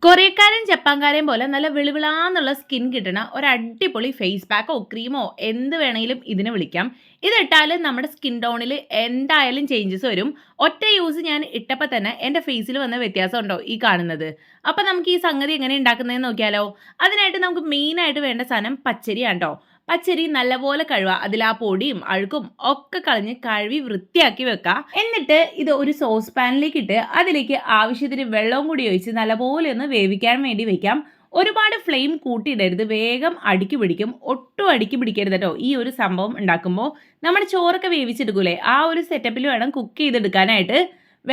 കൊറിയക്കാരും ജപ്പാൻകാരെയും പോലെ നല്ല വെളുവിളാന്നുള്ള സ്കിൻ കിട്ടണ ഒരു അടിപൊളി ഫേസ് പാക്കോ ക്രീമോ എന്ത് വേണമെങ്കിലും ഇതിനെ വിളിക്കാം. ഇതിട്ടാൽ നമ്മുടെ സ്കിൻ ടോണിൽ എന്തായാലും ചേഞ്ചസ് വരും. ഒറ്റ യൂസ് ഞാൻ ഇട്ടപ്പോൾ തന്നെ എൻ്റെ ഫേസിൽ വന്ന വ്യത്യാസം ഉണ്ടോ ഈ കാണുന്നത്. അപ്പം നമുക്ക് ഈ സംഗതി എങ്ങനെ ഉണ്ടാക്കുന്നതെന്ന് നോക്കിയാലോ. അതിനായിട്ട് നമുക്ക് മെയിനായിട്ട് വേണ്ട സാധനം പച്ചരിയാണ് കേട്ടോ. പച്ചരി നല്ലപോലെ കഴുകുക. അതിൽ ആ പൊടിയും അഴുക്കും ഒക്കെ കളഞ്ഞ് കഴുകി വൃത്തിയാക്കി വെക്കുക. എന്നിട്ട് ഇത് ഒരു സോസ് പാനിലേക്ക് ഇട്ട് അതിലേക്ക് ആവശ്യത്തിന് വെള്ളവും കൂടി ഒഴിച്ച് നല്ലപോലെ ഒന്ന് വേവിക്കാൻ വേണ്ടി വെക്കാം. ഒരുപാട് ഫ്ലെയിം കൂട്ടിയിടരുത്, വേഗം അടുക്കി പിടിക്കും. ഒട്ടും അടുക്കി പിടിക്കരുത് കേട്ടോ. ഈ ഒരു സംഭവം ഉണ്ടാക്കുമ്പോൾ നമ്മുടെ ചോറൊക്കെ വേവിച്ചെടുക്കൂലേ, ആ ഒരു സെറ്റപ്പിൽ വേണം കുക്ക് ചെയ്തെടുക്കാനായിട്ട്.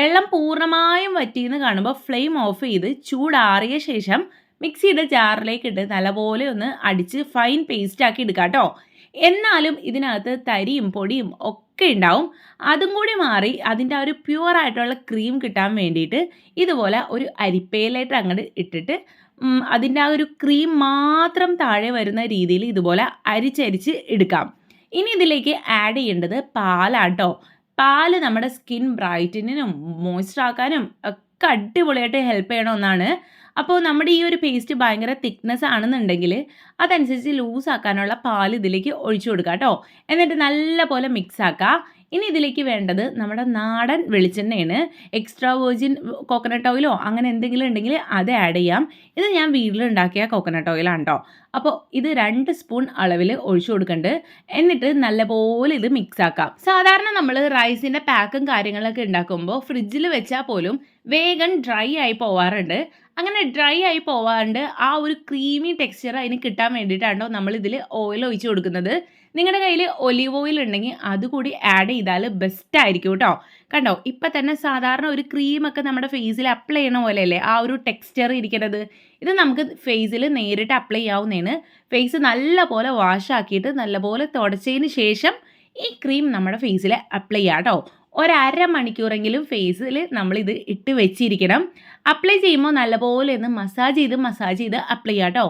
വെള്ളം പൂർണ്ണമായും വറ്റിയെന്ന് കാണുമ്പോൾ ഫ്ലെയിം ഓഫ് ചെയ്ത് ചൂടാറിയ ശേഷം മിക്സിയുടെ ജാറിലേക്ക് ഇട്ട് നല്ലപോലെ ഒന്ന് അടിച്ച് ഫൈൻ പേസ്റ്റ് ആക്കി എടുക്കുക കേട്ടോ. എന്നാലും ഇതിനകത്ത് തരിയും പൊടിയും ഒക്കെ ഉണ്ടാവും. അതും കൂടി മാറി അതിൻ്റെ ആ ഒരു പ്യുവർ ആയിട്ടുള്ള ക്രീം കിട്ടാൻ വേണ്ടിയിട്ട് ഇതുപോലെ ഒരു അരിപ്പയിലായിട്ട് അങ്ങോട്ട് ഇട്ടിട്ട് അതിൻ്റെ ആ ഒരു ക്രീം മാത്രം താഴെ വരുന്ന രീതിയിൽ ഇതുപോലെ അരിച്ചരിച്ച് എടുക്കാം. ഇനി ഇതിലേക്ക് ആഡ് ചെയ്യേണ്ടത് പാലാട്ടോ. പാല് നമ്മുടെ സ്കിൻ ബ്രൈറ്റനിനും മോയ്സ്ചർ ആക്കാനും ഒക്കെ അടിപൊളിയായിട്ട് ഹെൽപ്പ് ചെയ്യണ ഒന്നാണ്. അപ്പോൾ നമ്മുടെ ഈ ഒരു പേസ്റ്റ് ഭയങ്കര തിക്നെസ് ആണെന്നുണ്ടെങ്കിൽ അതനുസരിച്ച് ലൂസ് ആക്കാനുള്ള പാൽ ഇതിലേക്ക് ഒഴിച്ചു കൊടുക്കുക കേട്ടോ. എന്നിട്ട് നല്ല പോലെ മിക്സ് ആക്കുക. ഇനി ഇതിലേക്ക് വേണ്ടത് നമ്മുടെ നാടൻ വെളിച്ചെണ്ണയാണ്. എക്സ്ട്രാ വെർജിൻ കോക്കനട്ട് ഓയിലോ അങ്ങനെ എന്തെങ്കിലും ഉണ്ടെങ്കിൽ അത് ആഡ് ചെയ്യാം. ഇത് ഞാൻ വീട്ടിലുണ്ടാക്കിയ കോക്കനട്ട് ഓയിലാണ് കേട്ടോ. അപ്പോൾ ഇത് 2 സ്പൂൺ അളവിൽ ഒഴിച്ചു കൊടുക്കുന്നുണ്ട്. എന്നിട്ട് നല്ലപോലെ ഇത് മിക്സ് ആക്കാം. സാധാരണ നമ്മൾ റൈസിൻ്റെ പാക്കും കാര്യങ്ങളൊക്കെ ഉണ്ടാക്കുമ്പോൾ ഫ്രിഡ്ജിൽ വെച്ചാൽ പോലും വേഗം ഡ്രൈ ആയി പോവാറുണ്ട്. അങ്ങനെ ഡ്രൈ ആയി പോവാണ്ട് ആ ഒരു ക്രീമി ടെക്സ്ചർ അതിന് കിട്ടാൻ വേണ്ടിയിട്ടാണോ നമ്മളിതിൽ ഓയിൽ ഒഴിച്ച് കൊടുക്കുന്നത്. നിങ്ങളുടെ കയ്യിൽ ഒലീവ് ഓയിൽ ഉണ്ടെങ്കിൽ അതുകൂടി ആഡ് ചെയ്താൽ ബെസ്റ്റ് ആയിരിക്കും കേട്ടോ. കണ്ടോ, ഇപ്പം തന്നെ സാധാരണ ഒരു ക്രീമൊക്കെ നമ്മുടെ ഫേസിൽ അപ്ലൈ ചെയ്യണ പോലെയല്ലേ ആ ഒരു ടെക്സ്ചർ ഇരിക്കുന്നത്. ഇത് നമുക്ക് ഫേസിൽ നേരിട്ട് അപ്ലൈ ചെയ്യാവുന്നതാണ്. ഫേസ് നല്ലപോലെ വാഷ് ആക്കിയിട്ട് നല്ലപോലെ തുടച്ചതിന് ശേഷം ഈ ക്രീം നമ്മുടെ ഫേസിൽ അപ്ലൈ ചെയ്യാം കേട്ടോ. 1/2 മണിക്കൂറെങ്കിലും ഫേസിൽ നമ്മളിത് ഇട്ട് വെച്ചിരിക്കണം. അപ്ലൈ ചെയ്യുമ്പോൾ നല്ലപോലെ ഒന്ന് മസാജ് ചെയ്ത് അപ്ലൈ ചെയ്യാം കേട്ടോ.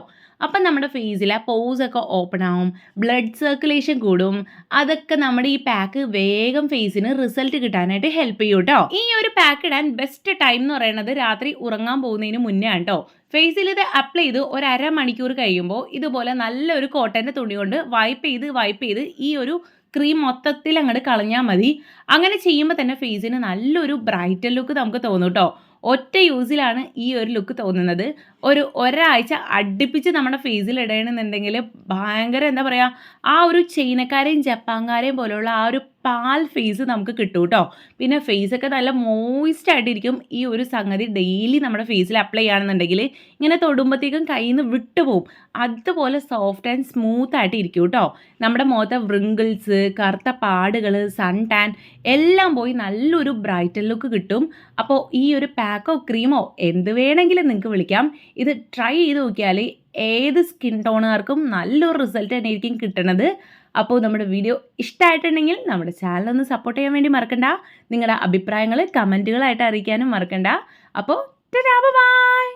അപ്പം നമ്മുടെ ഫേസിലെ പോസൊക്കെ ഓപ്പൺ ആവും, ബ്ലഡ് സർക്കുലേഷൻ കൂടും. അതൊക്കെ നമ്മുടെ ഈ പാക്ക് വേഗം ഫേസിന് റിസൾട്ട് കിട്ടാനായിട്ട് ഹെൽപ്പ് ചെയ്യും കേട്ടോ. ഈ ഒരു പാക്ക് ഇടാൻ ബെസ്റ്റ് ടൈം എന്ന് പറയുന്നത് രാത്രി ഉറങ്ങാൻ പോകുന്നതിന് മുന്നേ ആണ് കേട്ടോ. ഫേസിൽ ഇത് അപ്ലൈ ചെയ്ത് 1/2 മണിക്കൂർ കഴിയുമ്പോൾ ഇതുപോലെ നല്ലൊരു കോട്ടൻ്റെ തുണി കൊണ്ട് വൈപ്പ് ചെയ്ത് ഈ ഒരു ക്രീം മൊത്തത്തിൽ അങ്ങോട്ട് കളഞ്ഞാൽ മതി. അങ്ങനെ ചെയ്യുമ്പോൾ തന്നെ ഫേസിന് നല്ലൊരു ബ്രൈറ്റൽ ലുക്ക് നമുക്ക് തോന്നും കേട്ടോ. ഒറ്റ യൂസിലാണ് ഈ ഒരു ലുക്ക് തോന്നുന്നത്. ഒരാഴ്ച അടുപ്പിച്ച് നമ്മുടെ ഫേസിൽ ഇടണമെന്നുണ്ടെങ്കിൽ ഭയങ്കര എന്താ പറയുക, ആ ഒരു ചൈനക്കാരെയും ജപ്പാൻകാരെയും പോലെയുള്ള ആ ഒരു പാൽ ഫേസ് നമുക്ക് കിട്ടും കേട്ടോ. പിന്നെ ഫേസൊക്കെ നല്ല മോയിസ്റ്റ് ആയിട്ടിരിക്കും. ഈ ഒരു സംഗതി ഡെയിലി നമ്മുടെ ഫേസിൽ അപ്ലൈ ചെയ്യുകയാണെന്നുണ്ടെങ്കിൽ ഇങ്ങനെ തൊടുമ്പോഴത്തേക്കും കയ്യിൽ നിന്ന് വിട്ടുപോകും. അതുപോലെ സോഫ്റ്റ് ആൻഡ് സ്മൂത്ത് ആയിട്ട് ഇരിക്കും കേട്ടോ. നമ്മുടെ മുഖത്തെ വ്രിങ്കിൾസ്, കറുത്ത പാടുകൾ, സൺ ടാൻ എല്ലാം പോയി നല്ലൊരു ബ്രൈറ്റൽ ലുക്ക് കിട്ടും. അപ്പോൾ ഈ ഒരു പാക്കോ ക്രീമോ എന്ത് വേണമെങ്കിലും നിങ്ങൾക്ക് വിളിക്കാം. ഇത് ട്രൈ ചെയ്ത് നോക്കിയാൽ ഏത് സ്കിൻ ടോണുകാർക്കും നല്ലൊരു റിസൾട്ട് തന്നെയായിരിക്കും കിട്ടണത്. അപ്പോൾ നമ്മുടെ വീഡിയോ ഇഷ്ടമായിട്ടുണ്ടെങ്കിൽ നമ്മുടെ ചാനലൊന്ന് സപ്പോർട്ട് ചെയ്യാൻ വേണ്ടി മറക്കണ്ട. നിങ്ങളുടെ അഭിപ്രായങ്ങൾ കമൻറ്റുകളായിട്ട് അറിയിക്കാനും മറക്കണ്ട. അപ്പോൾ ബൈ.